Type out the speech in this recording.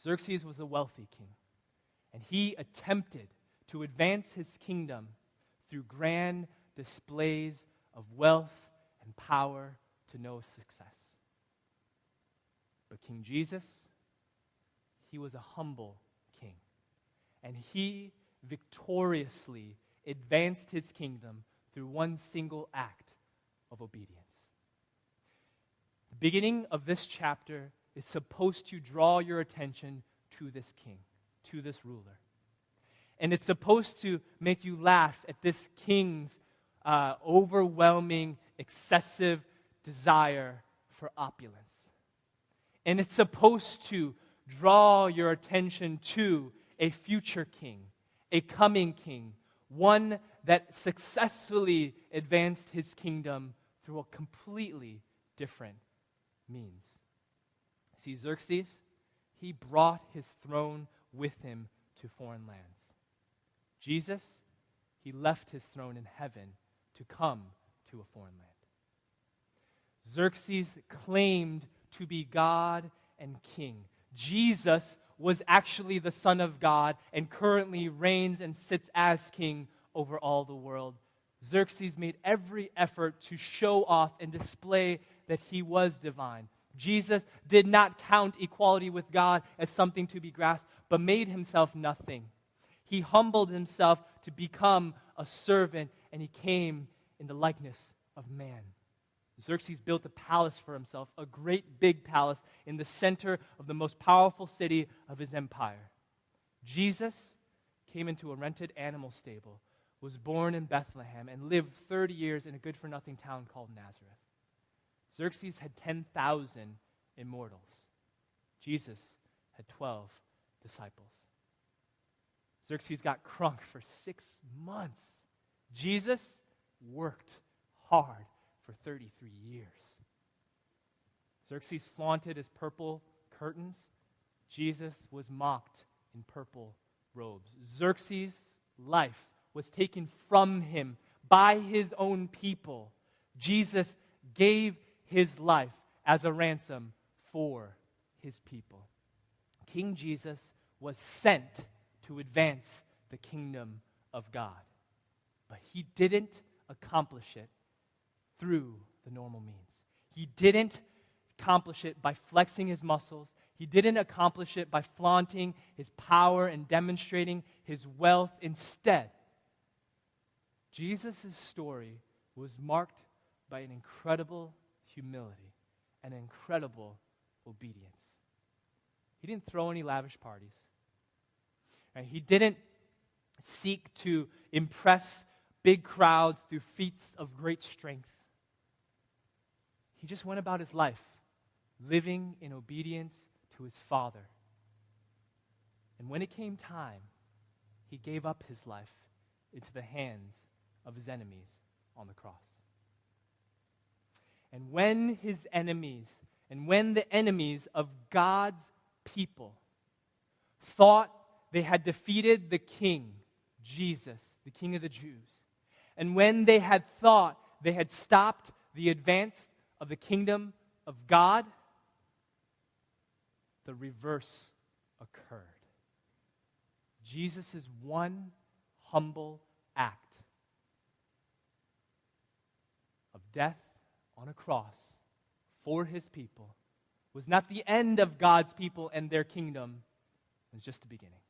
Xerxes was a wealthy king, and he attempted to advance his kingdom through grand displays of wealth and power to no success. But King Jesus, he was a humble king, and he victoriously advanced his kingdom through one single act of obedience. The beginning of this chapter is supposed to draw your attention to this king, to this ruler. And it's supposed to make you laugh at this king's overwhelming, excessive desire for opulence. And it's supposed to draw your attention to a future king, a coming king, one that successfully advanced his kingdom through a completely different means. See, Xerxes, he brought his throne with him to foreign lands. Jesus, he left his throne in heaven to come to a foreign land. Xerxes claimed to be God and king. Jesus was actually the Son of God and currently reigns and sits as king over all the world. Xerxes made every effort to show off and display that he was divine. Jesus did not count equality with God as something to be grasped, but made himself nothing. He humbled himself to become a servant, and he came in the likeness of man. Xerxes built a palace for himself, a great big palace in the center of the most powerful city of his empire. Jesus came into a rented animal stable, was born in Bethlehem, and lived 30 years in a good-for-nothing town called Nazareth. Xerxes had 10,000 immortals. Jesus had 12 disciples. Xerxes got crunk for 6 months. Jesus worked hard for 33 years. Xerxes flaunted his purple curtains. Jesus was mocked in purple robes. Xerxes' life was taken from him by his own people. Jesus gave his life as a ransom for his people. King Jesus was sent to advance the kingdom of God. But he didn't accomplish it through the normal means. He didn't accomplish it by flexing his muscles. He didn't accomplish it by flaunting his power and demonstrating his wealth. Instead, Jesus' story was marked by an incredible humility and incredible obedience. He didn't throw any lavish parties. Right? He didn't seek to impress big crowds through feats of great strength. He just went about his life, living in obedience to his Father. And when it came time, he gave up his life into the hands of his enemies on the cross. And when his enemies, and when the enemies of God's people thought they had defeated the King, Jesus, the King of the Jews, and when they had thought they had stopped the advance of the kingdom of God, the reverse occurred. Jesus' one humble act of death on a cross for his people was not the end of God's people and their kingdom. It was just the beginning.